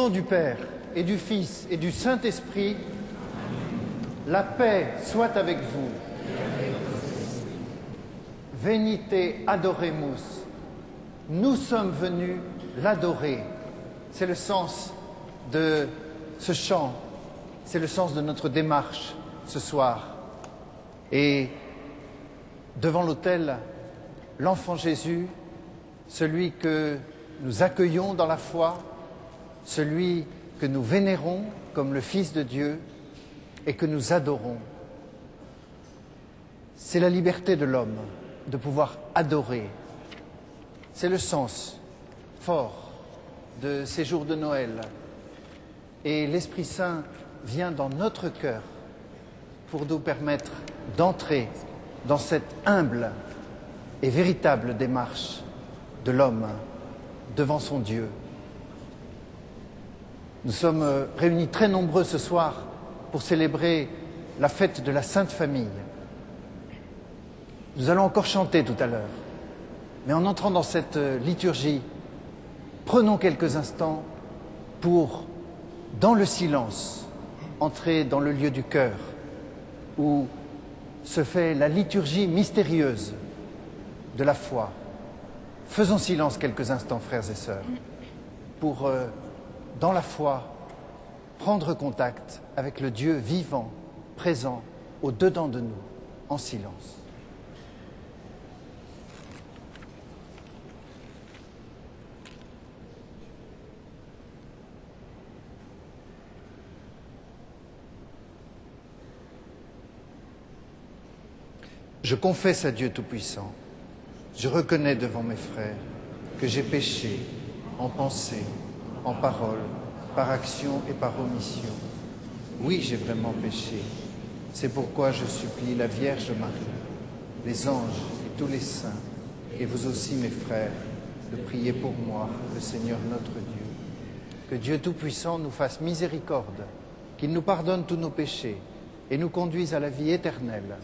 nom du Père et du Fils et du Saint-Esprit, la paix soit avec vous. Venite adoremus. Nous sommes venus l'adorer. C'est le sens de ce chant, c'est le sens de notre démarche ce soir. Et devant l'autel, l'enfant Jésus, celui que nous accueillons dans la foi, celui que nous vénérons comme le Fils de Dieu et que nous adorons. C'est la liberté de l'homme de pouvoir adorer. C'est le sens fort de ces jours de Noël. Et l'Esprit Saint vient dans notre cœur pour nous permettre d'entrer dans cette humble et véritable démarche de l'homme devant son Dieu. Nous sommes réunis très nombreux ce soir pour célébrer la fête de la Sainte Famille. Nous allons encore chanter tout à l'heure, mais en entrant dans cette liturgie, prenons quelques instants pour, dans le silence, entrer dans le lieu du cœur où se fait la liturgie mystérieuse de la foi. Faisons silence quelques instants, frères et sœurs, pour, dans la foi, prendre contact avec le Dieu vivant, présent, au-dedans de nous, en silence. Je confesse à Dieu Tout-Puissant, je reconnais devant mes frères que j'ai péché en pensée, en parole, par action et par omission. Oui, j'ai vraiment péché. C'est pourquoi je supplie la Vierge Marie, les anges et tous les saints, et vous aussi mes frères, de prier pour moi, le Seigneur notre Dieu. Que Dieu Tout-Puissant nous fasse miséricorde, qu'il nous pardonne tous nos péchés et nous conduise à la vie éternelle.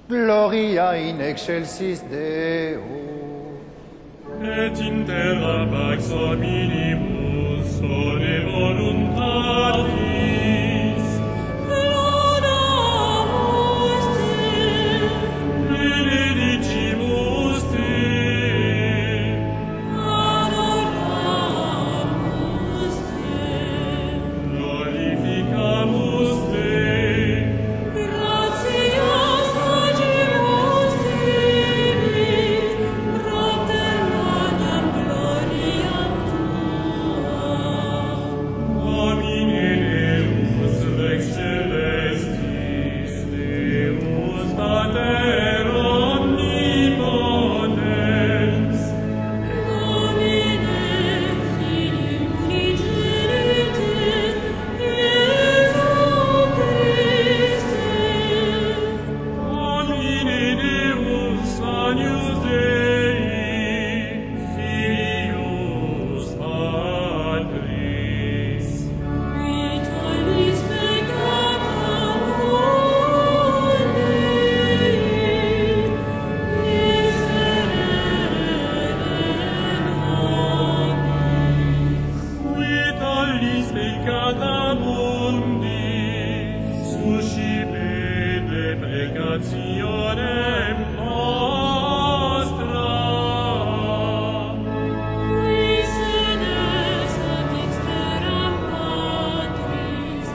Gloria in excelsis Deo. Et in terra pax hominibus ore voluntatis. Laudamus te, benedicimus te, adoramus te, glorificamus te, gratias expiationem nostra. Qui sedes ad exteram Patris,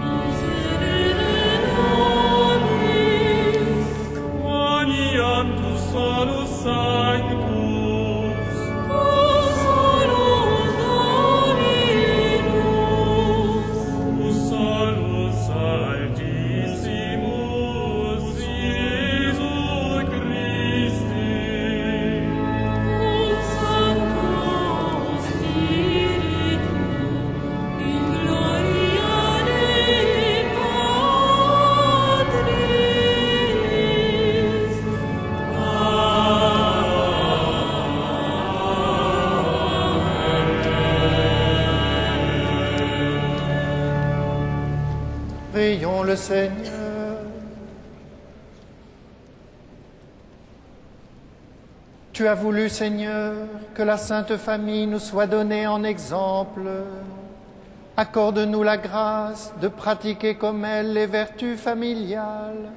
miserere nobis. Quoniam tu solus sanctus, Tu solus Dominus, tu solus altissimus Iesu Christi, cum Sancto Spiritu, in gloria Dei Patris. Prions le Seigneur. Tu as voulu, Seigneur, que la Sainte Famille nous soit donnée en exemple. Accorde-nous la grâce de pratiquer comme elle les vertus familiales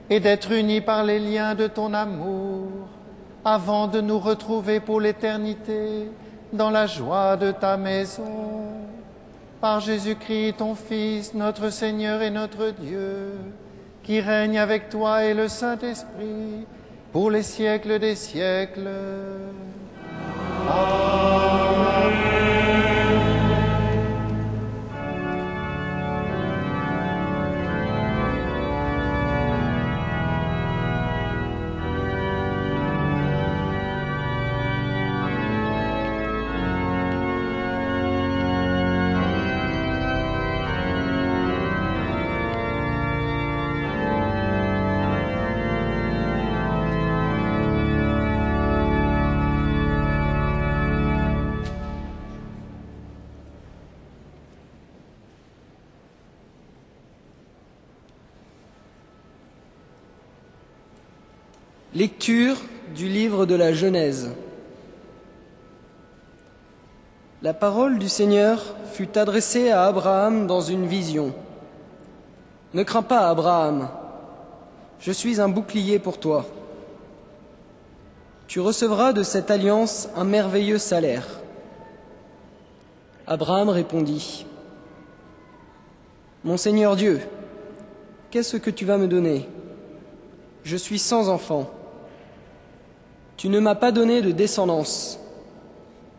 et d'être unis par les liens de ton amour avant de nous retrouver pour l'éternité dans la joie de ta maison. Par Jésus-Christ, ton Fils, notre Seigneur et notre Dieu, qui règne avec toi et le Saint-Esprit pour les siècles des siècles. Lecture du livre de la Genèse. La parole du Seigneur fut adressée à Abraham dans une vision. « Ne crains pas, Abraham, je suis un bouclier pour toi. Tu recevras de cette alliance un merveilleux salaire. » Abraham répondit, « Mon Seigneur Dieu, qu'est-ce que tu vas me donner? Je suis sans enfant. Tu ne m'as pas donné de descendance,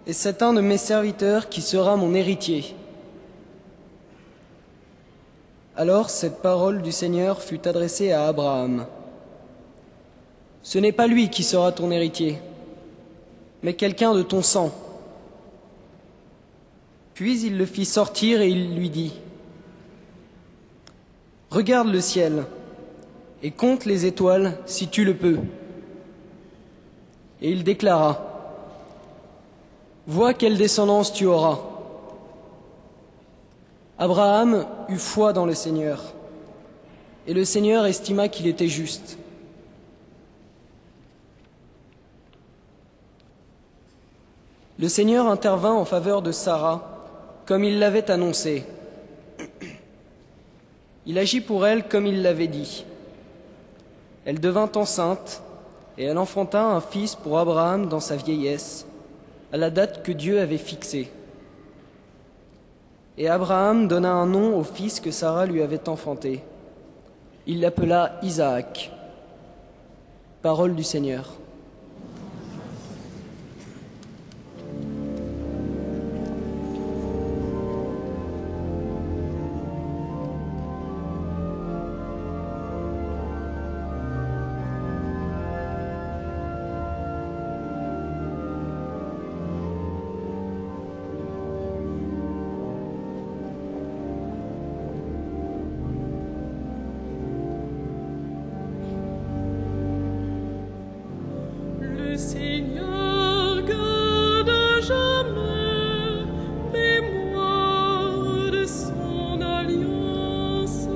et c'est un de mes serviteurs qui sera mon héritier. » Alors cette parole du Seigneur fut adressée à Abraham. « Ce n'est pas lui qui sera ton héritier, mais quelqu'un de ton sang. » Puis il le fit sortir et il lui dit, « Regarde le ciel et compte les étoiles si tu le peux. » Et il déclara, « Vois quelle descendance tu auras. » Abraham eut foi dans le Seigneur, et le Seigneur estima qu'il était juste. Le Seigneur intervint en faveur de Sarah, comme il l'avait annoncé. Il agit pour elle comme il l'avait dit. Elle devint enceinte, et elle enfanta un fils pour Abraham dans sa vieillesse, à la date que Dieu avait fixée. Et Abraham donna un nom au fils que Sarah lui avait enfanté. Il l'appela Isaac. Parole du Seigneur. Le Seigneur garde à jamais mémoire de son alliance.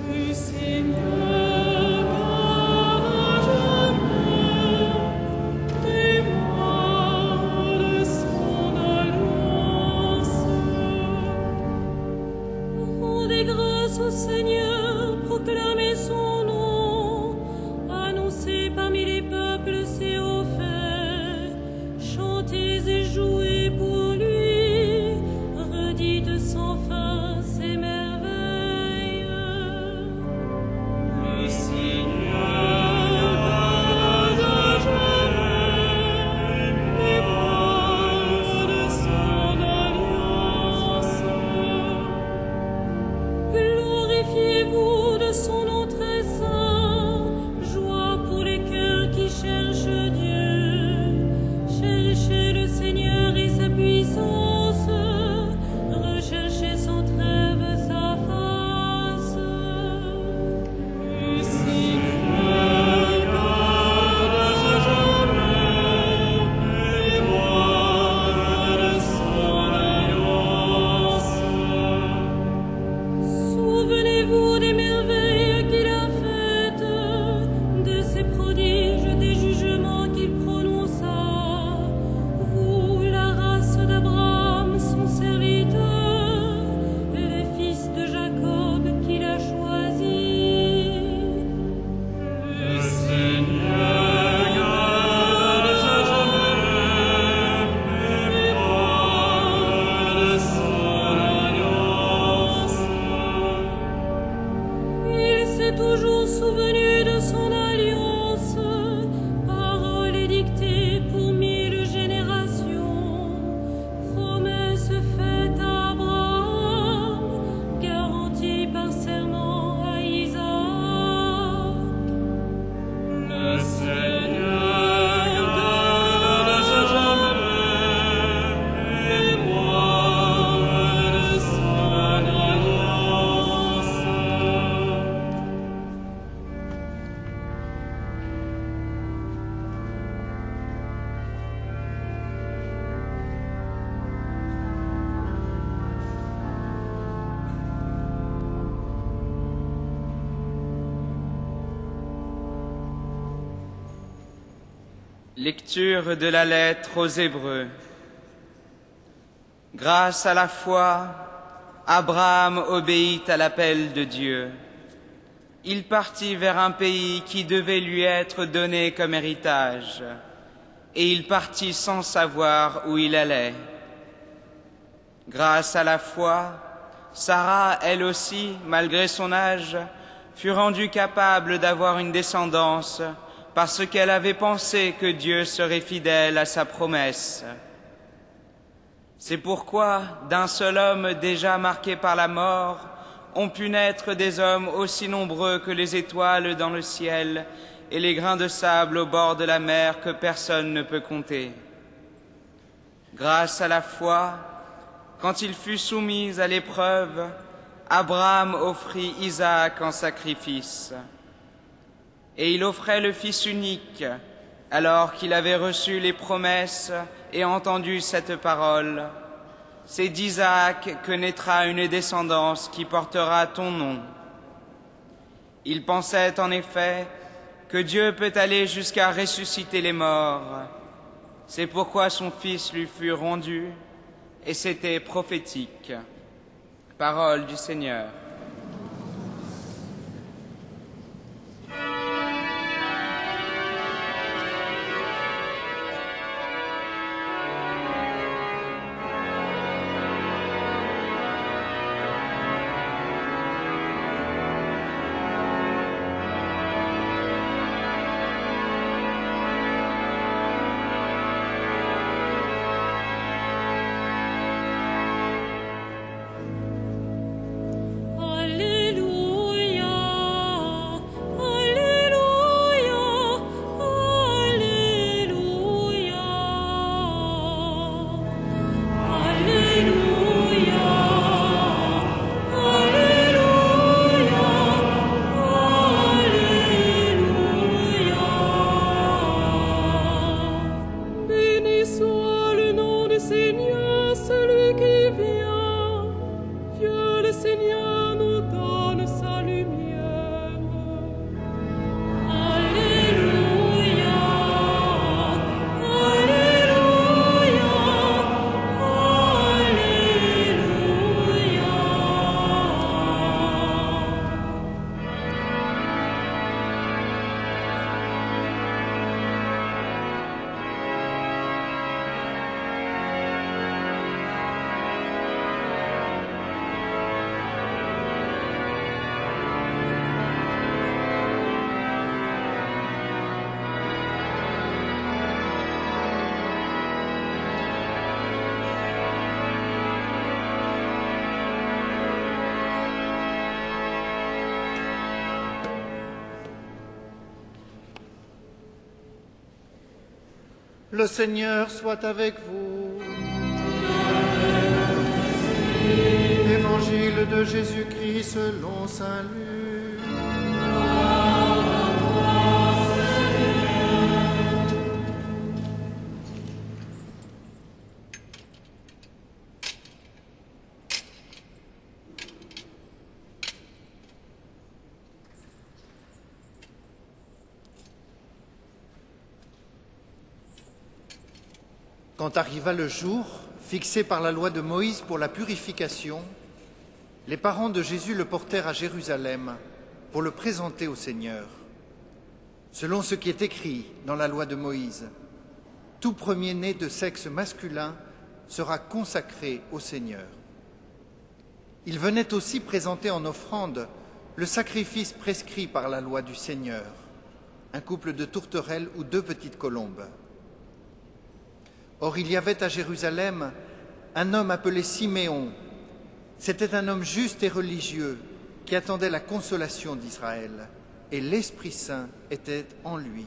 Le Seigneur garde à jamais mémoire de son alliance. Rendez grâce au Seigneur, proclamez s'est toujours souvenu de son alliance, parole édictée pour 1000 générations, promesse faite à Abraham, garantie par serment à Isaac. Le Seigneur garde à jamais mémoire de son alliance. Lecture de la lettre aux Hébreux. Grâce à la foi, Abraham obéit à l'appel de Dieu. Il partit vers un pays qui devait lui être donné comme héritage, et il partit sans savoir où il allait. Grâce à la foi, Sarah, elle aussi, malgré son âge, fut rendue capable d'avoir une descendance parce qu'elle avait pensé que Dieu serait fidèle à sa promesse. C'est pourquoi, d'un seul homme déjà marqué par la mort, ont pu naître des hommes aussi nombreux que les étoiles dans le ciel et les grains de sable au bord de la mer que personne ne peut compter. Grâce à la foi, quand il fut soumis à l'épreuve, Abraham offrit Isaac en sacrifice. Et il offrait le Fils unique, alors qu'il avait reçu les promesses et entendu cette parole. C'est d'Isaac que naîtra une descendance qui portera ton nom. Il pensait en effet que Dieu peut aller jusqu'à ressusciter les morts. C'est pourquoi son Fils lui fut rendu, et c'était prophétique. Parole du Seigneur. Le Seigneur soit avec vous. Évangile de Jésus-Christ selon saint Luc. Quand arriva le jour fixé par la loi de Moïse pour la purification, les parents de Jésus le portèrent à Jérusalem pour le présenter au Seigneur. Selon ce qui est écrit dans la loi de Moïse, tout premier-né de sexe masculin sera consacré au Seigneur. Il venait aussi présenter en offrande le sacrifice prescrit par la loi du Seigneur, un couple de tourterelles ou 2 petites colombes. Or, il y avait à Jérusalem un homme appelé Siméon. C'était un homme juste et religieux qui attendait la consolation d'Israël, et l'Esprit Saint était en lui.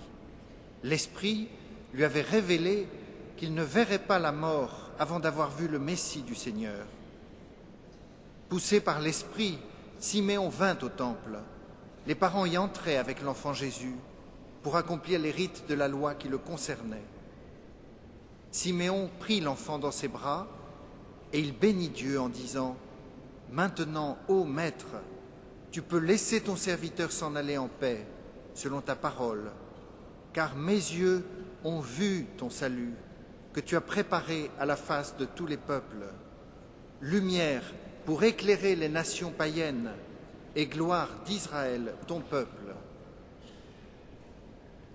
L'Esprit lui avait révélé qu'il ne verrait pas la mort avant d'avoir vu le Messie du Seigneur. Poussé par l'Esprit, Siméon vint au temple. Les parents y entraient avec l'enfant Jésus pour accomplir les rites de la loi qui le concernaient. Siméon prit l'enfant dans ses bras et il bénit Dieu en disant « Maintenant, ô Maître, tu peux laisser ton serviteur s'en aller en paix, selon ta parole, car mes yeux ont vu ton salut, que tu as préparé à la face de tous les peuples, lumière pour éclairer les nations païennes et gloire d'Israël, ton peuple. »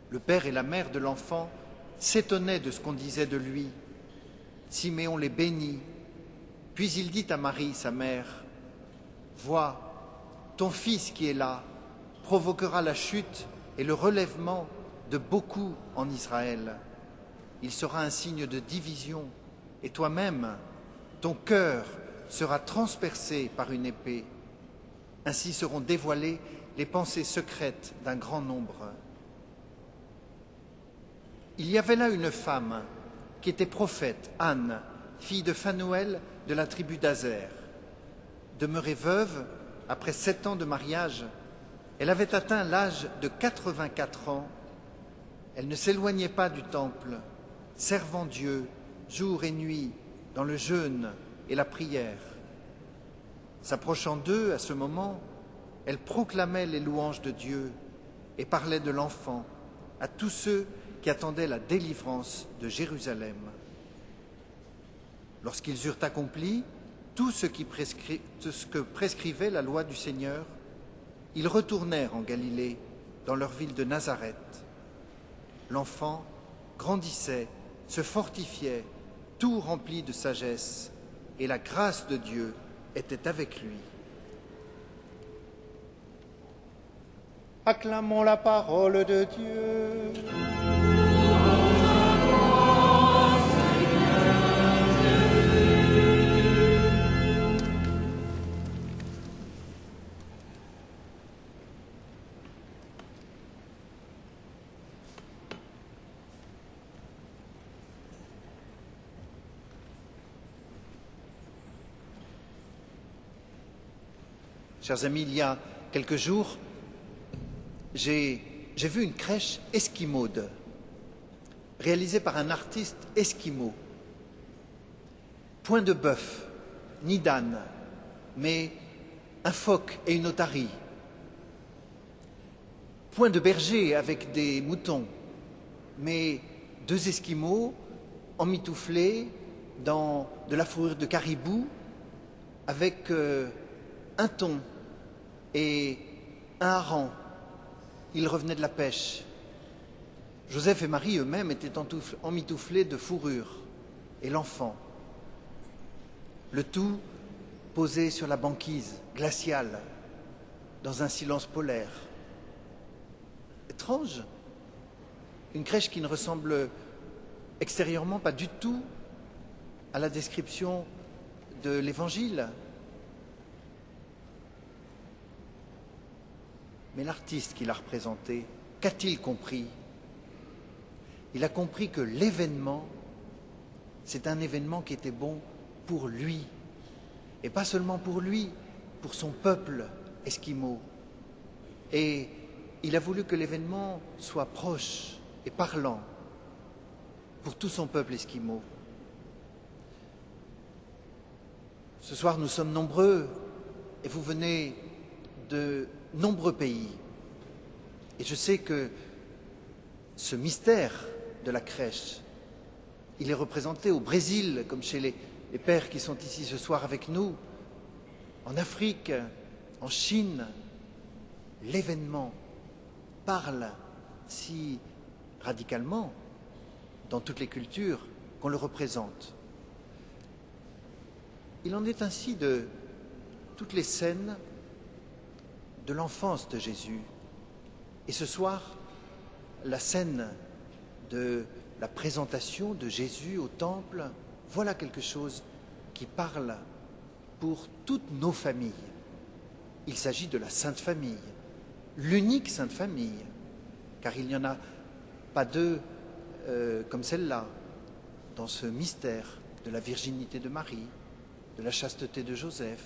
Le père et la mère de l'enfant s'étonnaient de ce qu'on disait de lui. Siméon les bénit, puis il dit à Marie, sa mère, « Vois, ton fils qui est là provoquera la chute et le relèvement de beaucoup en Israël. Il sera un signe de division, et toi-même, ton cœur sera transpercé par une épée. Ainsi seront dévoilées les pensées secrètes d'un grand nombre. » Il y avait là une femme qui était prophète, Anne, fille de Phanuel de la tribu d'Azer. Demeurée veuve, après 7 ans de mariage, elle avait atteint l'âge de 84 ans. Elle ne s'éloignait pas du temple, servant Dieu jour et nuit dans le jeûne et la prière. S'approchant d'eux à ce moment, elle proclamait les louanges de Dieu et parlait de l'enfant à tous ceux qui attendaient la délivrance de Jérusalem. Lorsqu'ils eurent accompli tout ce que prescrivait la loi du Seigneur, ils retournèrent en Galilée, dans leur ville de Nazareth. L'enfant grandissait, se fortifiait, tout rempli de sagesse, et la grâce de Dieu était avec lui. Acclamons la parole de Dieu. Chers amis, il y a quelques jours, j'ai vu une crèche esquimaude, réalisée par un artiste esquimau. Point de bœuf, ni d'âne, mais un phoque et une otarie. Point de berger avec des moutons, mais 2 esquimaux emmitouflés dans de la fourrure de caribou avec un thon et un hareng. Ils revenaient de la pêche. Joseph et Marie eux-mêmes étaient emmitouflés de fourrure, et l'enfant. Le tout posé sur la banquise glaciale, dans un silence polaire. Étrange, une crèche qui ne ressemble extérieurement pas du tout à la description de l'Évangile. Mais l'artiste qui l'a représenté, qu'a-t-il compris? Il a compris que l'événement, c'est un événement qui était bon pour lui. Et pas seulement pour lui, pour son peuple esquimau. Et il a voulu que l'événement soit proche et parlant pour tout son peuple esquimau. Ce soir, nous sommes nombreux et vous venez de nombreux pays. Et je sais que ce mystère de la crèche, il est représenté au Brésil, comme chez les pères qui sont ici ce soir avec nous, en Afrique, en Chine. L'événement parle si radicalement dans toutes les cultures qu'on le représente. Il en est ainsi de toutes les scènes de l'enfance de Jésus. Et ce soir, la scène de la présentation de Jésus au temple, voilà quelque chose qui parle pour toutes nos familles. Il s'agit de la Sainte Famille, l'unique Sainte Famille, car il n'y en a pas deux comme celle-là, dans ce mystère de la virginité de Marie, de la chasteté de Joseph,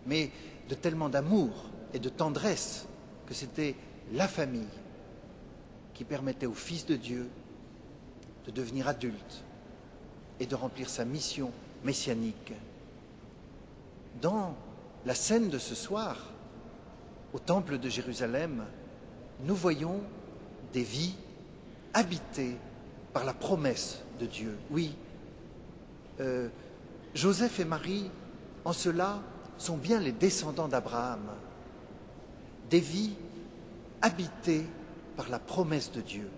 mais de tellement d'amour et de tendresse que c'était la famille qui permettait au Fils de Dieu de devenir adulte et de remplir sa mission messianique. Dans la scène de ce soir, au Temple de Jérusalem, nous voyons des vies habitées par la promesse de Dieu. Oui, Joseph et Marie, en cela, sont bien les descendants d'Abraham. Des vies habitées par la promesse de Dieu.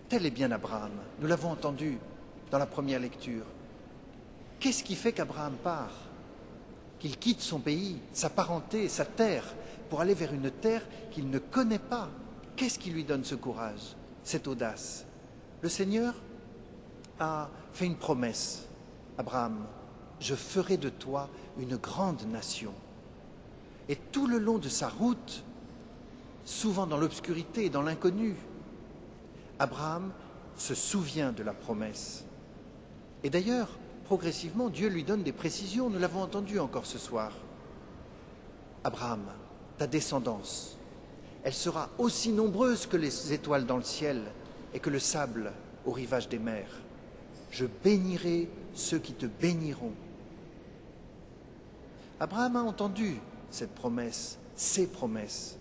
Tel est bien Abraham. Nous l'avons entendu dans la première lecture. Qu'est-ce qui fait qu'Abraham part? Qu'il quitte son pays, sa parenté, sa terre, pour aller vers une terre qu'il ne connaît pas. Qu'est-ce qui lui donne ce courage, cette audace? Le Seigneur a fait une promesse. Abraham, je ferai de toi une grande nation. Et tout le long de sa route, souvent dans l'obscurité et dans l'inconnu, Abraham se souvient de la promesse. Et d'ailleurs, progressivement, Dieu lui donne des précisions, nous l'avons entendu encore ce soir. Abraham, ta descendance, elle sera aussi nombreuse que les étoiles dans le ciel et que le sable au rivage des mers. Je bénirai ceux qui te béniront. Abraham a entendu cette promesse, ces promesses.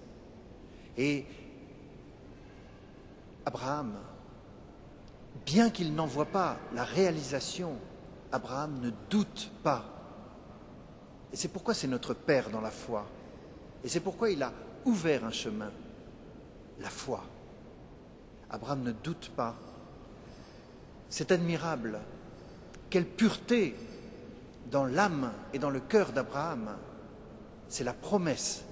Et Abraham, bien qu'il n'en voit pas la réalisation, Abraham ne doute pas. Et c'est pourquoi c'est notre Père dans la foi. Et c'est pourquoi il a ouvert un chemin, la foi. Abraham ne doute pas. C'est admirable. Quelle pureté dans l'âme et dans le cœur d'Abraham. C'est la promesse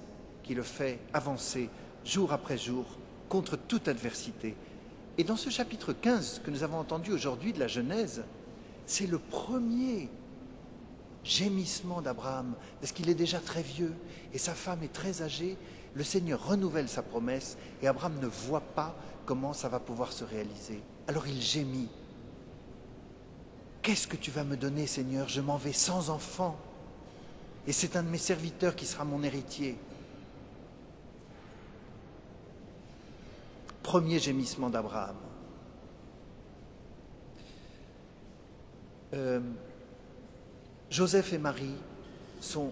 qui le fait avancer jour après jour contre toute adversité. Et dans ce chapitre 15 que nous avons entendu aujourd'hui de la Genèse, c'est le premier gémissement d'Abraham, parce qu'il est déjà très vieux et sa femme est très âgée. Le Seigneur renouvelle sa promesse et Abraham ne voit pas comment ça va pouvoir se réaliser. Alors il gémit. Qu'est-ce que tu vas me donner, Seigneur? Je m'en vais sans enfant. Et c'est un de mes serviteurs qui sera mon héritier. Premier gémissement d'Abraham. Joseph et Marie sont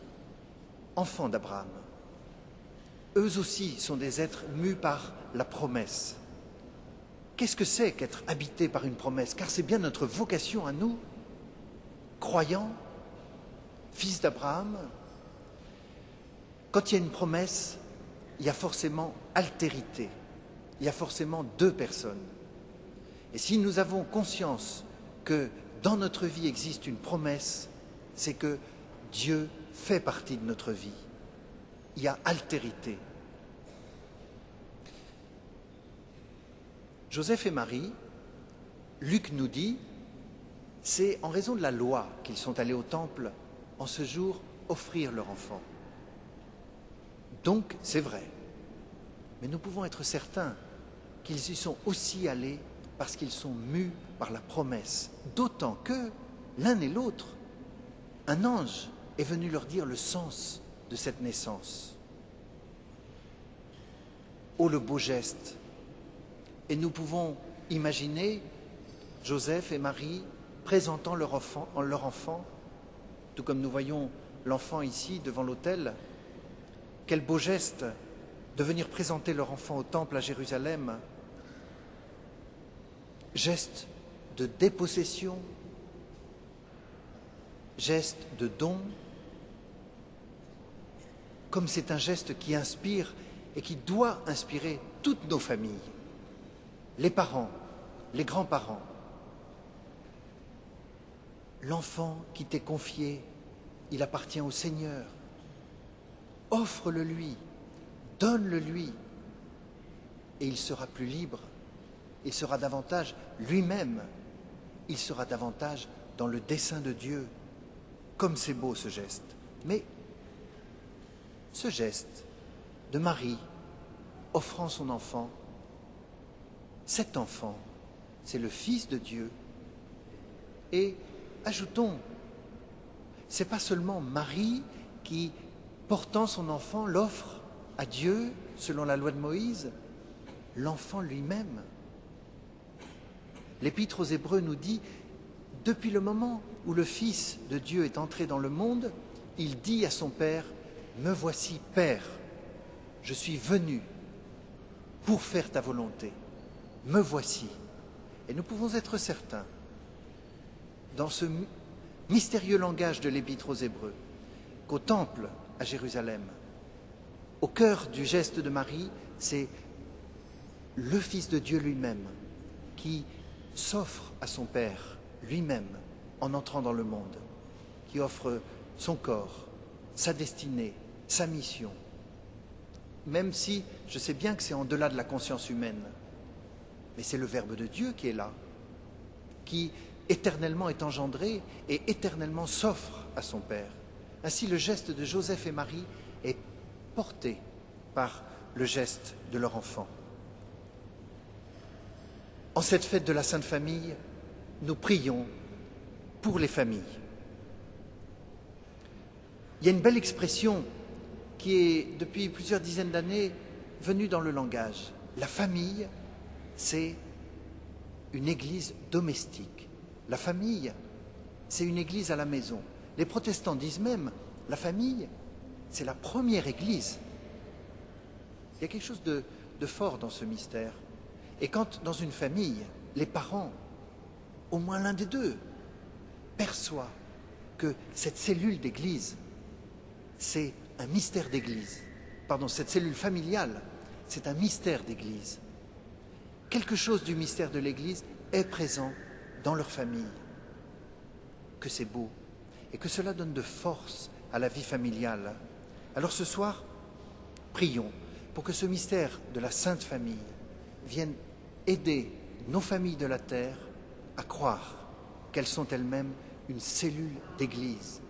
enfants d'Abraham. Eux aussi sont des êtres mus par la promesse. Qu'est-ce que c'est qu'être habité par une promesse? Car c'est bien notre vocation à nous, croyants, fils d'Abraham. Quand il y a une promesse, il y a forcément altérité. Il y a forcément deux personnes. Et si nous avons conscience que dans notre vie existe une promesse, c'est que Dieu fait partie de notre vie. Il y a altérité. Joseph et Marie, Luc nous dit, c'est en raison de la loi qu'ils sont allés au temple en ce jour offrir leur enfant. Donc, c'est vrai. Mais nous pouvons être certains qu'ils y sont aussi allés parce qu'ils sont mus par la promesse. D'autant que, l'un et l'autre, un ange est venu leur dire le sens de cette naissance. Oh, le beau geste! Et nous pouvons imaginer Joseph et Marie présentant leur enfant, tout comme nous voyons l'enfant ici devant l'autel. Quel beau geste de venir présenter leur enfant au temple à Jérusalem. Geste de dépossession, geste de don, comme c'est un geste qui inspire et qui doit inspirer toutes nos familles. Les parents, les grands-parents, l'enfant qui t'est confié, il appartient au Seigneur. Offre-le lui, donne-le-lui, et il sera plus libre, il sera davantage lui-même, il sera davantage dans le dessein de Dieu. Comme c'est beau ce geste. Mais ce geste de Marie offrant son enfant, cet enfant, c'est le Fils de Dieu. Et ajoutons, c'est pas seulement Marie qui, portant son enfant, l'offre à Dieu selon la loi de Moïse, l'enfant lui-même. L'Épître aux Hébreux nous dit, depuis le moment où le Fils de Dieu est entré dans le monde, il dit à son Père, « Me voici, Père, je suis venu pour faire ta volonté. Me voici. » Et nous pouvons être certains, dans ce mystérieux langage de l'Épître aux Hébreux, qu'au temple à Jérusalem, au cœur du geste de Marie, c'est le Fils de Dieu lui-même qui s'offre à son Père lui-même en entrant dans le monde, qui offre son corps, sa destinée, sa mission, même si je sais bien que c'est en delà de la conscience humaine, mais c'est le Verbe de Dieu qui est là, qui éternellement est engendré et éternellement s'offre à son Père. Ainsi, le geste de Joseph et Marie est porté par le geste de leur enfant. En cette fête de la Sainte Famille, nous prions pour les familles. Il y a une belle expression qui est, depuis plusieurs dizaines d'années, venue dans le langage. La famille, c'est une église domestique. La famille, c'est une église à la maison. Les protestants disent même, la famille, c'est la première église. Il y a quelque chose de fort dans ce mystère. Et quand, dans une famille, les parents, au moins l'un des deux, perçoit que cette cellule d'église, c'est un mystère d'église. Pardon, cette cellule familiale, c'est un mystère d'église. Quelque chose du mystère de l'église est présent dans leur famille. Que c'est beau et que cela donne de force à la vie familiale. Alors ce soir, prions pour que ce mystère de la Sainte Famille vienne aider nos familles de la terre à croire qu'elles sont elles-mêmes une cellule d'église.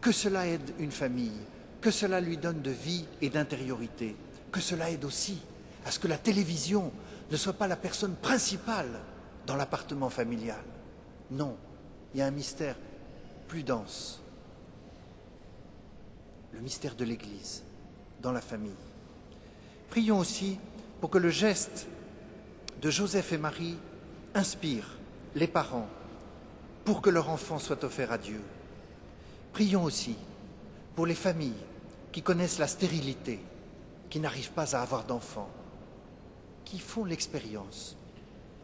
Que cela aide une famille, que cela lui donne de vie et d'intériorité, que cela aide aussi à ce que la télévision ne soit pas la personne principale dans l'appartement familial. Non, il y a un mystère plus dense, le mystère de l'Église dans la famille. Prions aussi pour que le geste de Joseph et Marie inspire les parents pour que leur enfant soit offert à Dieu. Prions aussi pour les familles qui connaissent la stérilité, qui n'arrivent pas à avoir d'enfants, qui font l'expérience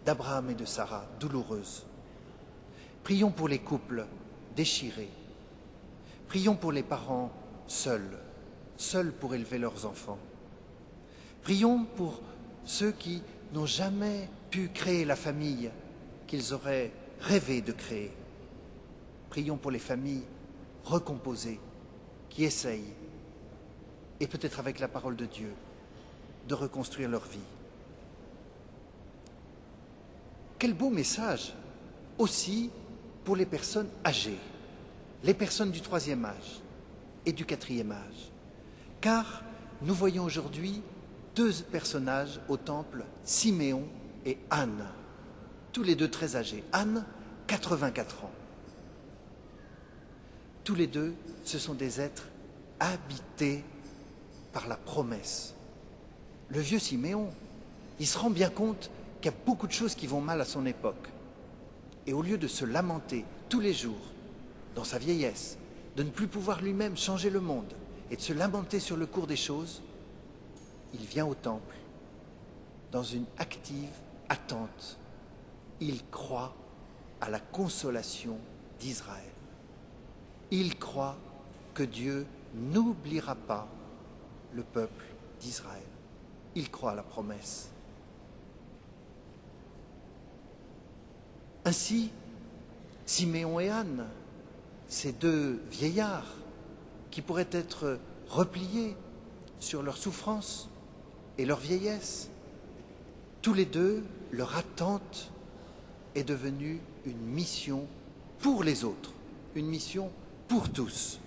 d'Abraham et de Sarah, douloureuse. Prions pour les couples déchirés. Prions pour les parents seuls, seuls pour élever leurs enfants. Prions pour ceux qui n'ont jamais pu créer la famille qu'ils auraient rêvé de créer. Prions pour les familles recomposées qui essayent, et peut-être avec la parole de Dieu, de reconstruire leur vie. Quel beau message aussi pour les personnes âgées, les personnes du 3e âge et du 4e âge. Car nous voyons aujourd'hui 2 personnages au temple, Siméon et Anne, tous les 2 très âgés. Anne, 84 ans. Tous les 2, ce sont des êtres habités par la promesse. Le vieux Siméon, il se rend bien compte qu'il y a beaucoup de choses qui vont mal à son époque. Et au lieu de se lamenter tous les jours, dans sa vieillesse, de ne plus pouvoir lui-même changer le monde et de se lamenter sur le cours des choses, il vient au temple dans une active attente. Il croit à la consolation d'Israël. Il croit que Dieu n'oubliera pas le peuple d'Israël. Il croit à la promesse. Ainsi, Siméon et Anne, ces 2 vieillards qui pourraient être repliés sur leur souffrance et leur vieillesse. Tous les deux, leur attente est devenue une mission pour les autres, une mission pour tous.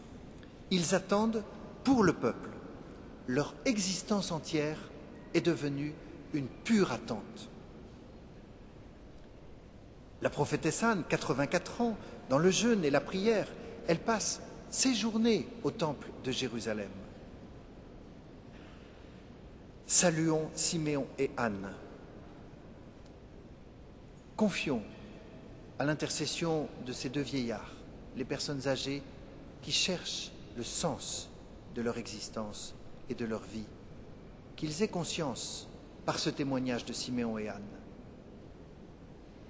Ils attendent pour le peuple. Leur existence entière est devenue une pure attente. La prophétesse Anne, 84 ans, dans le jeûne et la prière, elle passe ses journées au temple de Jérusalem. Saluons Siméon et Anne. Confions à l'intercession de ces deux vieillards, les personnes âgées qui cherchent le sens de leur existence et de leur vie, qu'ils aient conscience, par ce témoignage de Siméon et Anne,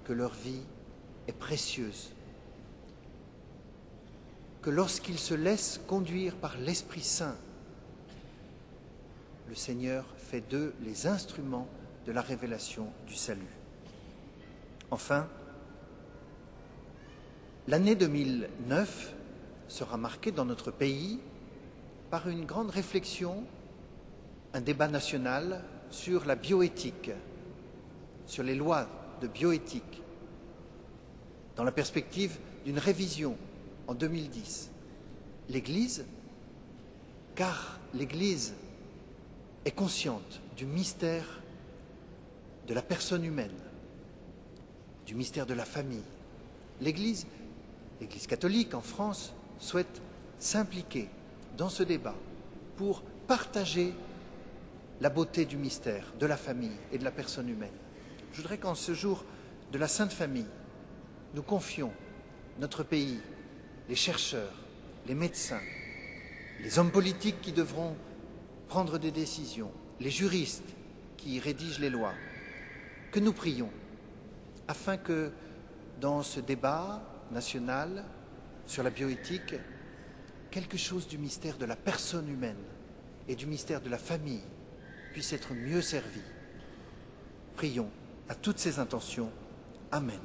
que leur vie est précieuse, que lorsqu'ils se laissent conduire par l'Esprit Saint, le Seigneur fait d'eux les instruments de la révélation du salut. Enfin, l'année 2009 sera marquée dans notre pays par une grande réflexion, un débat national sur la bioéthique, sur les lois de bioéthique, dans la perspective d'une révision en 2010. L'Église, car l'Église est consciente du mystère de la personne humaine, du mystère de la famille. L'Église catholique en France souhaite s'impliquer dans ce débat pour partager la beauté du mystère, de la famille et de la personne humaine. Je voudrais qu'en ce jour de la Sainte Famille, nous confions notre pays, les chercheurs, les médecins, les hommes politiques qui devront prendre des décisions, les juristes qui rédigent les lois, que nous prions afin que dans ce débat national sur la bioéthique, quelque chose du mystère de la personne humaine et du mystère de la famille puisse être mieux servi. Prions à toutes ces intentions. Amen.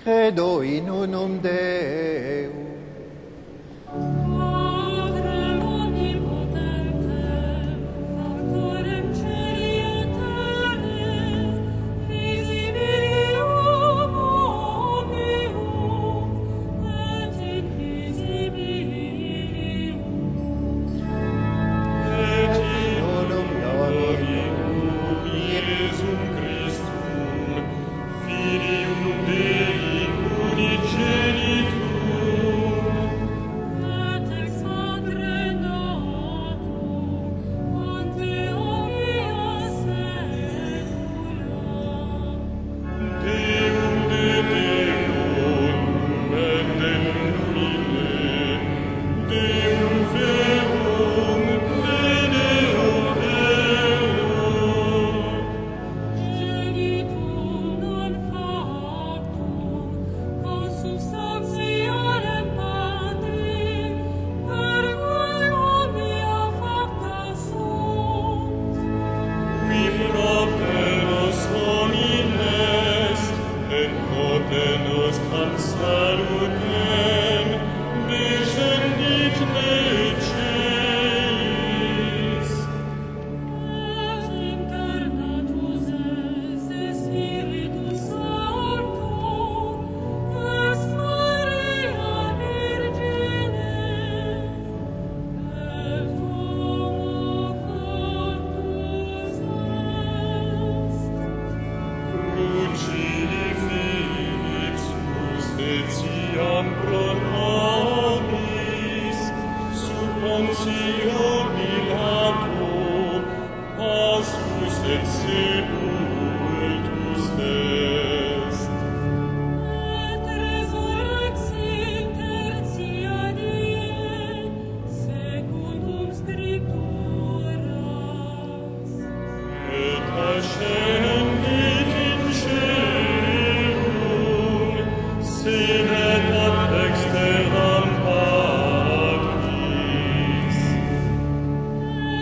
Credo in unum Deum, Padre omnipotente, factorem celi et terrae, visibilium omnium, et invisibilium. Et in unum Dominum Iesum Christum, Filium Dei unigenitum, Scendit in caelum, sedet ad dexteram Patris.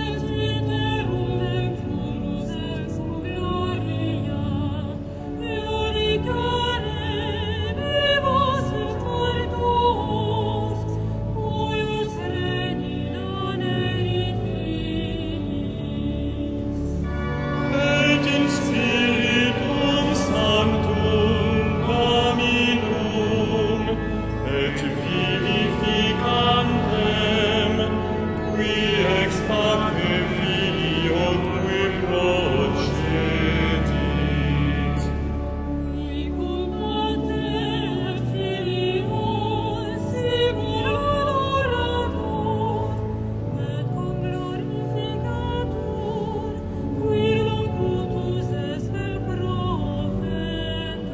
Et iterum vectorus ex gloria, iuridare vivos et mortuos, cuius regni lanerit finis. Et in Spiritum Sanctum Dominum, et vivificantem, qui ex Patre Filio tui procedit. Qui cum Pater et Filio simul adorator, et cum glorificator, qui locutus est per prophetas.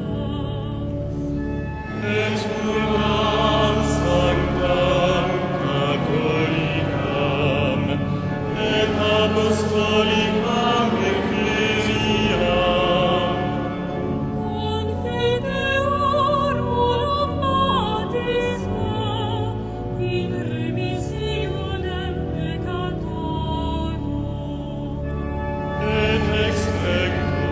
Et urbam sanctam catholicam, et apostolicam ecclesiam, Confiteorum baptisma in remissionem peccatorum. et expecto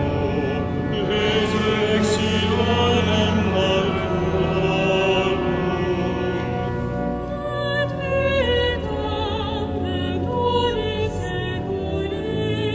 resurrectionem mortuorum. Et vitam vectori seculi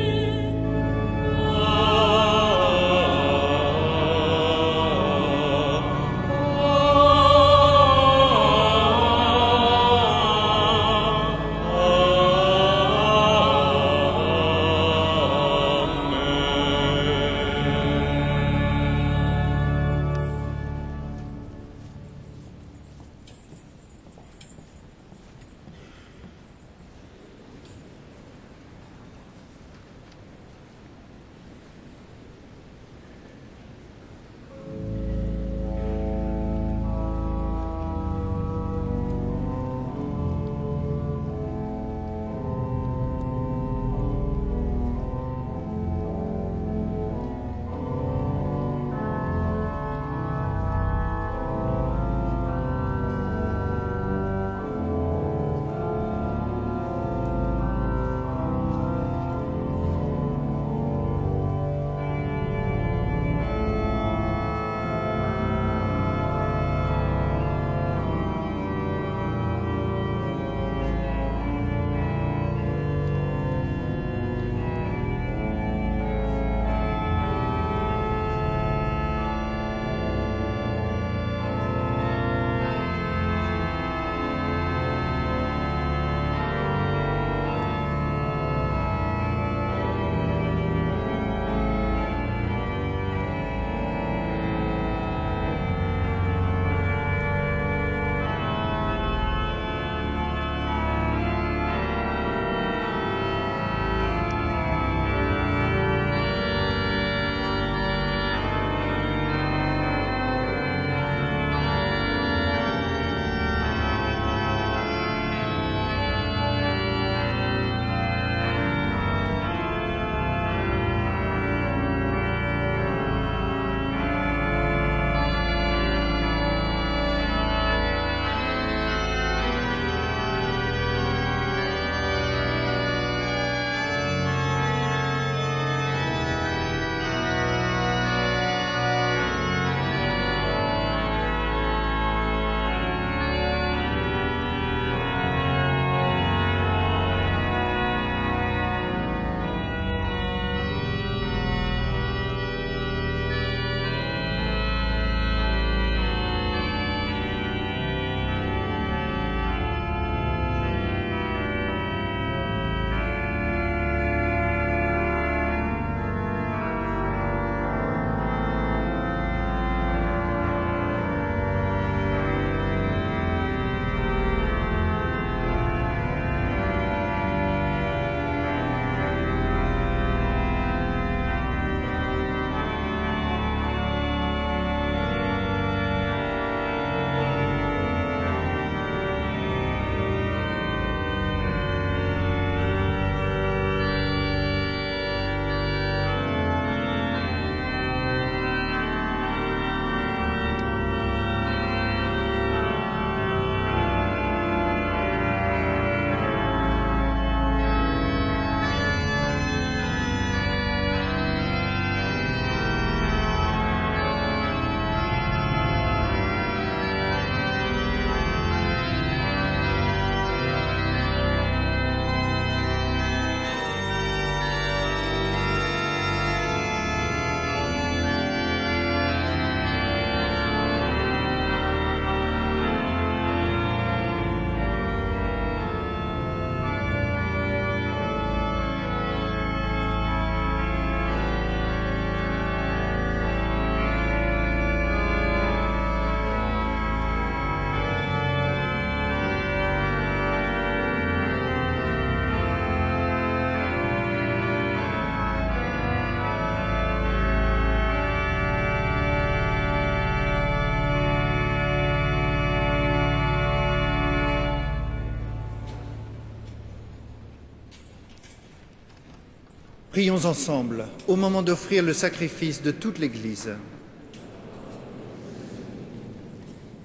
Prions ensemble au moment d'offrir le sacrifice de toute l'Église.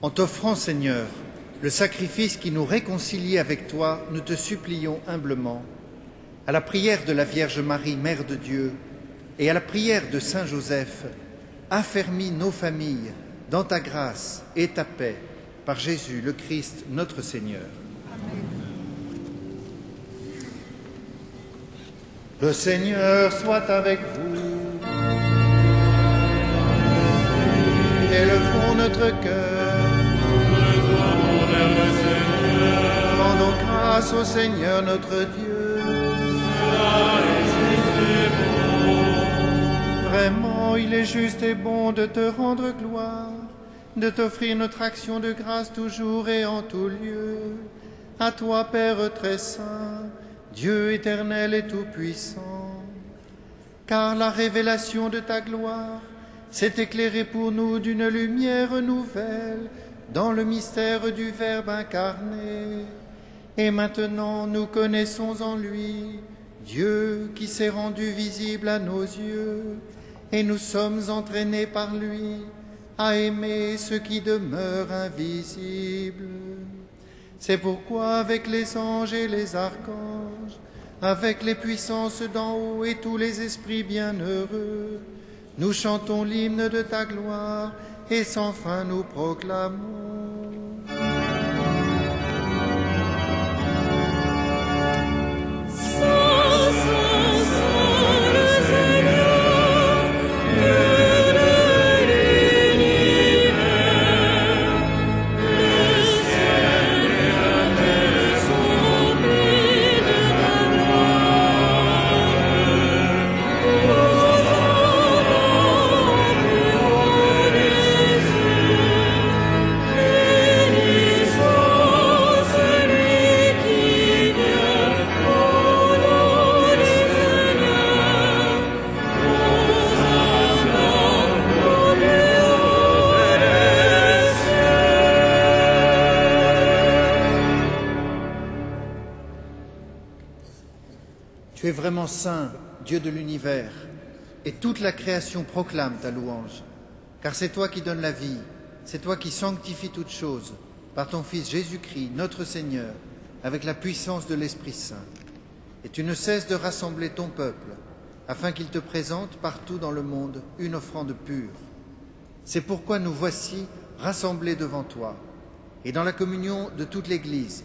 En t'offrant, Seigneur, le sacrifice qui nous réconcilie avec toi, nous te supplions humblement, à la prière de la Vierge Marie, Mère de Dieu, et à la prière de Saint Joseph, affermis nos familles dans ta grâce et ta paix, par Jésus le Christ, notre Seigneur. Amen. Le Seigneur soit avec vous. Élevons notre cœur. Rendons grâce au Seigneur notre Dieu. Cela est juste et bon. Vraiment, il est juste et bon de te rendre gloire, de t'offrir notre action de grâce toujours et en tout lieu. À toi, Père très saint, Dieu éternel et tout-puissant, car la révélation de ta gloire s'est éclairée pour nous d'une lumière nouvelle dans le mystère du Verbe incarné. Et maintenant nous connaissons en lui Dieu qui s'est rendu visible à nos yeux, et nous sommes entraînés par lui à aimer ce qui demeure invisible. C'est pourquoi avec les anges et les archanges, avec les puissances d'en haut et tous les esprits bienheureux, nous chantons l'hymne de ta gloire et sans fin nous proclamons. Tu es vraiment saint, Dieu de l'univers, et toute la création proclame ta louange, car c'est toi qui donnes la vie, c'est toi qui sanctifies toutes choses, par ton Fils Jésus-Christ, notre Seigneur, avec la puissance de l'Esprit Saint. Et tu ne cesses de rassembler ton peuple, afin qu'il te présente partout dans le monde une offrande pure. C'est pourquoi nous voici rassemblés devant toi, et dans la communion de toute l'Église,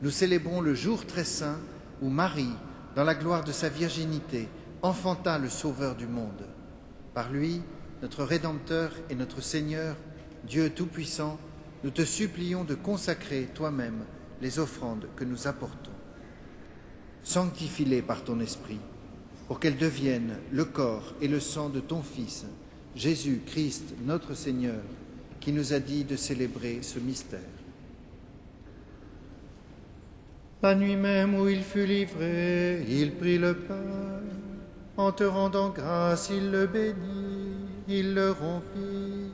nous célébrons le jour très saint où Marie, dans la gloire de sa virginité, enfanta le Sauveur du monde. Par lui, notre Rédempteur et notre Seigneur, Dieu Tout-Puissant, nous te supplions de consacrer toi-même les offrandes que nous apportons. Sanctifie-les par ton Esprit, pour qu'elles deviennent le corps et le sang de ton Fils, Jésus-Christ, notre Seigneur, qui nous a dit de célébrer ce mystère. La nuit même où il fut livré, il prit le pain. En te rendant grâce, il le bénit, il le rompit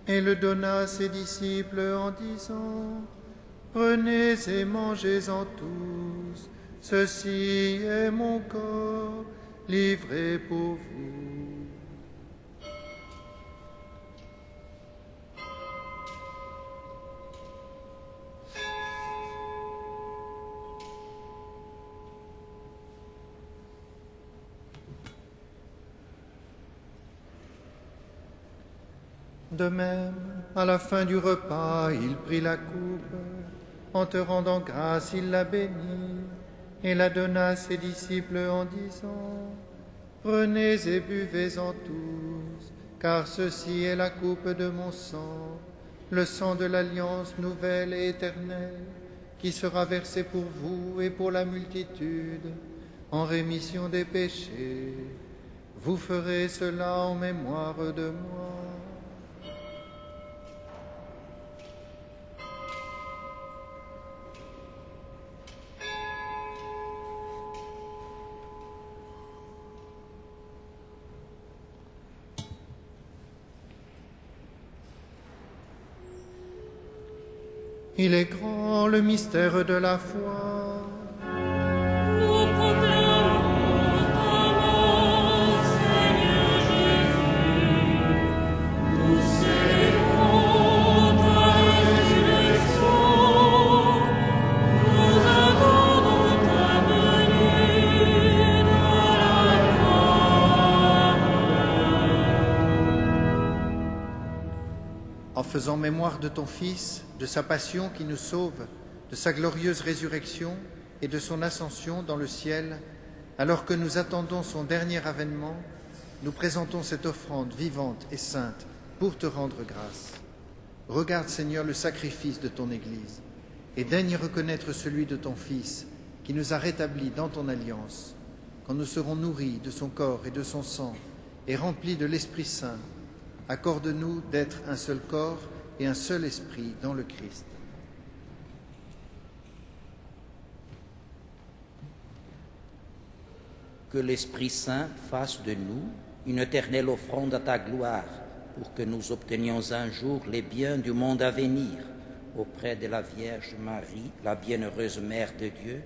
et le donna à ses disciples en disant : « Prenez et mangez-en tous, ceci est mon corps livré pour vous. » De même, à la fin du repas, il prit la coupe. En te rendant grâce, il la bénit et la donna à ses disciples en disant : « Prenez et buvez-en tous, car ceci est la coupe de mon sang, le sang de l'alliance nouvelle et éternelle, qui sera versé pour vous et pour la multitude, en rémission des péchés. Vous ferez cela en mémoire de moi. » Il est grand le mystère de la foi. Nous proclamons ta mort faisant mémoire de ton Fils, de sa passion qui nous sauve, de sa glorieuse résurrection et de son ascension dans le ciel, alors que nous attendons son dernier avènement, nous présentons cette offrande vivante et sainte pour te rendre grâce. Regarde, Seigneur, le sacrifice de ton Église et daigne reconnaître celui de ton Fils qui nous a rétablis dans ton alliance, quand nous serons nourris de son corps et de son sang et remplis de l'Esprit Saint. Accorde-nous d'être un seul corps et un seul esprit dans le Christ. Que l'Esprit Saint fasse de nous une éternelle offrande à ta gloire, pour que nous obtenions un jour les biens du monde à venir, auprès de la Vierge Marie, la bienheureuse Mère de Dieu,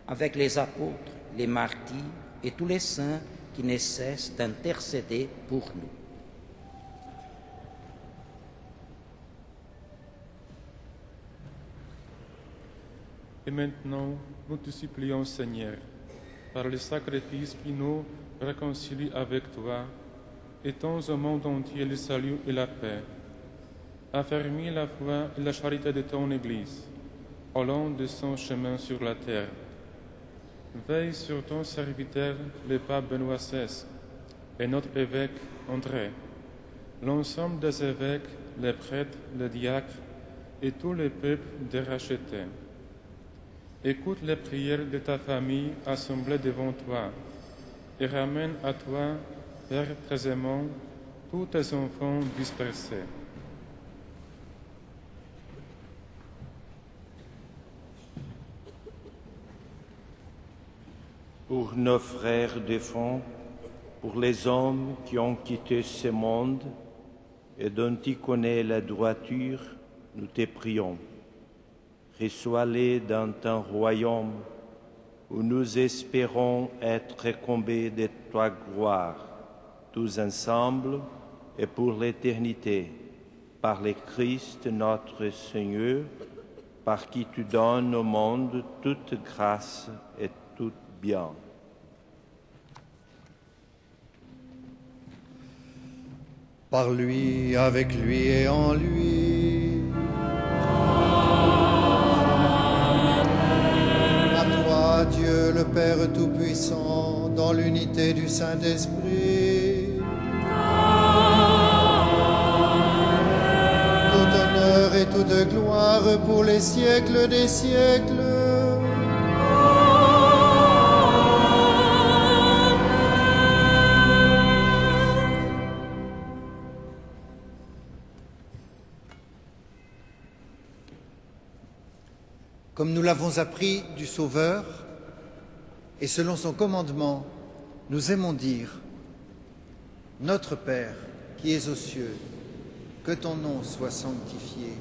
avec les apôtres, les martyrs et tous les saints qui ne cessent d'intercéder pour nous. Et maintenant, nous te supplions, Seigneur, par le sacrifice qui nous réconcilie avec toi, étends au monde entier le salut et la paix. Affermis la foi et la charité de ton Église, au long de son chemin sur la terre. Veille sur ton serviteur, le pape Benoît XVI, et notre évêque André, l'ensemble des évêques, les prêtres, les diacres et tout le peuple de racheter. Écoute les prières de ta famille assemblée devant toi et ramène à toi, Père très aimant, tous tes enfants dispersés. Pour nos frères défunts, pour les hommes qui ont quitté ce monde et dont tu connais la droiture, nous te prions. Reçois-les dans ton royaume, où nous espérons être comblés de ta gloire, tous ensemble et pour l'éternité, par le Christ notre Seigneur, par qui tu donnes au monde toute grâce et tout bien. Par lui, avec lui et en lui. À toi, Dieu le Père Tout-Puissant, dans l'unité du Saint-Esprit. Tout honneur et toute gloire pour les siècles des siècles. Comme nous l'avons appris du Sauveur, et selon son commandement, nous aimons dire « Notre Père, qui es aux cieux, que ton nom soit sanctifié,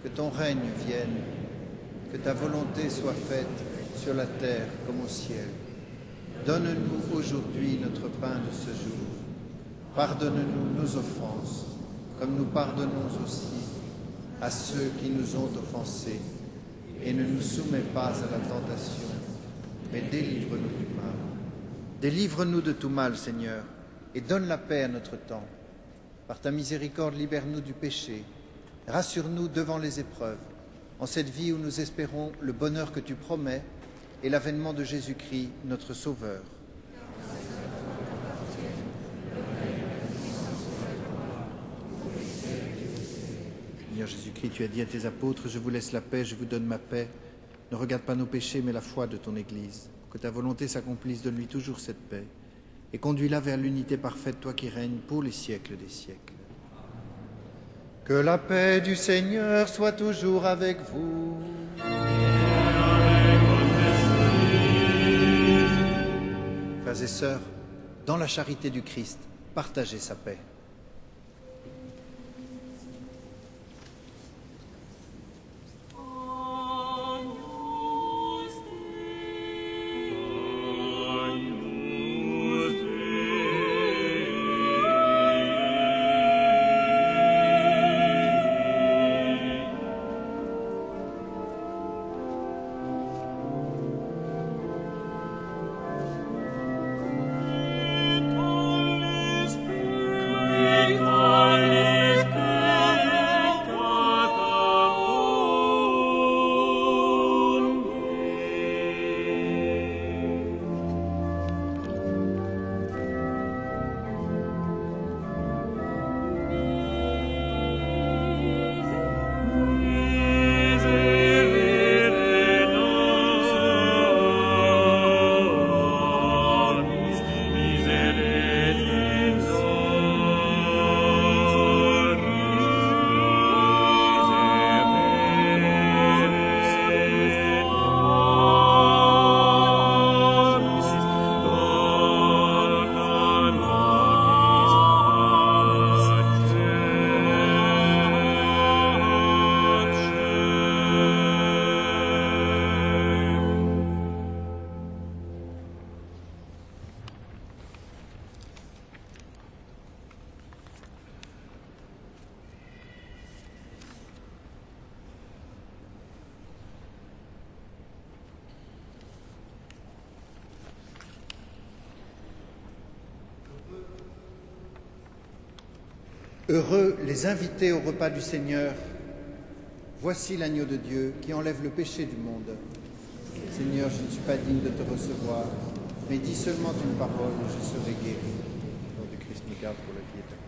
que ton règne vienne, que ta volonté soit faite sur la terre comme au ciel. Donne-nous aujourd'hui notre pain de ce jour. Pardonne-nous nos offenses, comme nous pardonnons aussi à ceux qui nous ont offensés. Et ne nous soumets pas à la tentation, mais délivre-nous du mal. Délivre-nous de tout mal, Seigneur, et donne la paix à notre temps. Par ta miséricorde, libère-nous du péché. Rassure-nous devant les épreuves, en cette vie où nous espérons le bonheur que tu promets et l'avènement de Jésus-Christ, notre Sauveur. Seigneur Jésus-Christ, tu as dit à tes apôtres, je vous laisse la paix, je vous donne ma paix. Ne regarde pas nos péchés, mais la foi de ton Église. Pour que ta volonté s'accomplisse, donne-lui toujours cette paix. Et conduis-la vers l'unité parfaite, toi qui règnes pour les siècles des siècles. Que la paix du Seigneur soit toujours avec vous. Frères et sœurs, dans la charité du Christ, partagez sa paix. Ton esprit Heureux les invités au repas du Seigneur. Voici l'agneau de Dieu qui enlève le péché du monde. Seigneur, je ne suis pas digne de te recevoir, mais dis seulement une parole et je serai guéri. Au nom du Christ, nous garde pour la vie éternelle.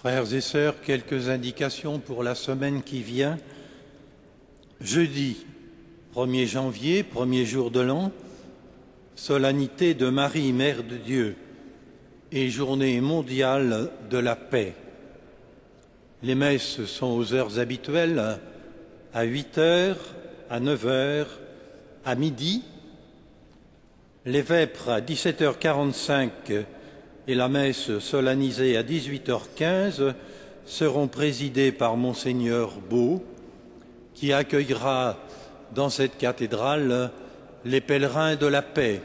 Frères et sœurs, quelques indications pour la semaine qui vient. Jeudi 1er janvier, premier jour de l'an, solennité de Marie, Mère de Dieu, et journée mondiale de la paix. Les messes sont aux heures habituelles, à 8h, à 9h, à midi. Les vêpres à 17h45 et la messe solennisée à 18h15 seront présidées par Monseigneur Beau, qui accueillera dans cette cathédrale les pèlerins de la paix,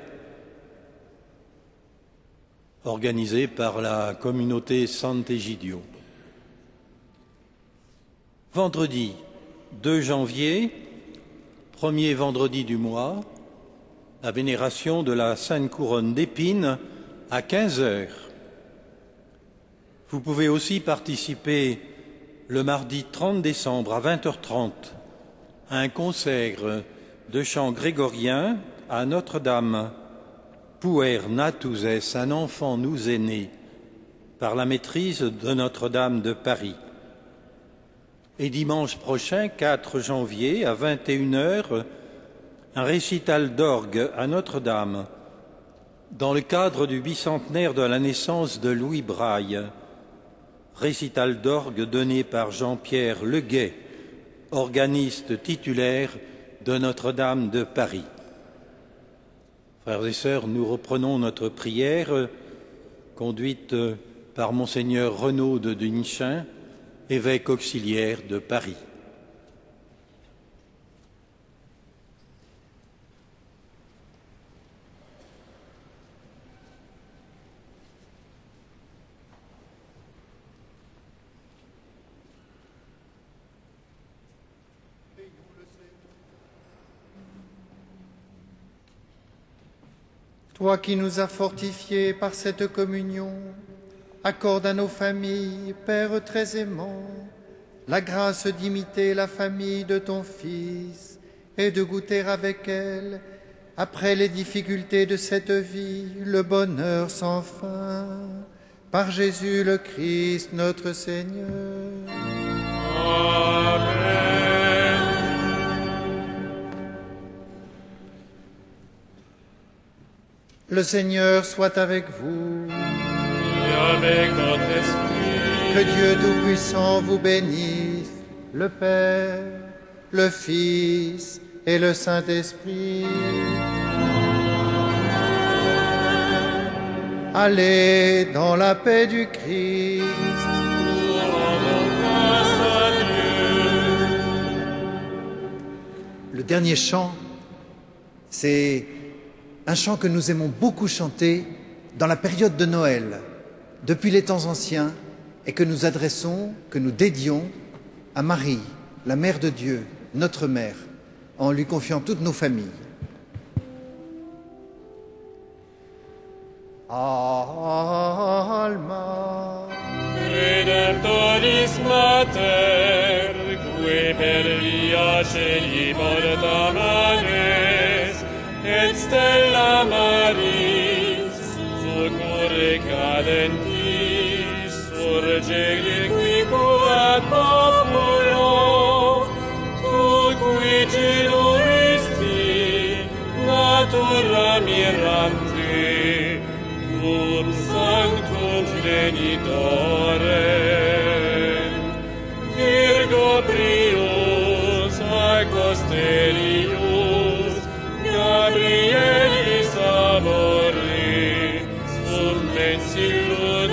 organisés par la communauté Sant'Egidio. Vendredi 2 janvier, premier vendredi du mois, la vénération de la Sainte Couronne d'Épines à 15h. Vous pouvez aussi participer le mardi 30 décembre à 20h30 à un concert de chant grégorien à Notre-Dame. Puer natus es, un enfant nous est né, par la maîtrise de Notre-Dame de Paris. Et dimanche prochain, 4 janvier, à 21h, un récital d'orgue à Notre-Dame, dans le cadre du bicentenaire de la naissance de Louis Braille. Récital d'orgue donné par Jean-Pierre Leguet, organiste titulaire de Notre-Dame de Paris. Frères et sœurs, nous reprenons notre prière, conduite par Monseigneur Renaud de Dunchin, évêque auxiliaire de Paris. Toi qui nous as fortifiés par cette communion, accorde à nos familles, Père très aimant, la grâce d'imiter la famille de ton Fils et de goûter avec elle, après les difficultés de cette vie, le bonheur sans fin. Par Jésus le Christ, notre Seigneur. Amen. Le Seigneur soit avec vous. Et avec votre esprit. Que Dieu Tout-Puissant vous bénisse, le Père, le Fils et le Saint-Esprit. Allez dans la paix du Christ. Nous rendons grâce à Dieu. Le dernier chant, c'est un chant que nous aimons beaucoup chanter dans la période de Noël, depuis les temps anciens, et que nous adressons, que nous dédions à Marie, la Mère de Dieu, notre Mère, en lui confiant toutes nos familles. Alma Redemptoris Mater, qui per via scegli porta manes, et stella Maris, succurre cadentis, surgere qui curat populo, tu qui genuisti, natura mirante, tuum sanctum genitorem, Virgo prius acosterius, Gabrielis amore, sum mensilus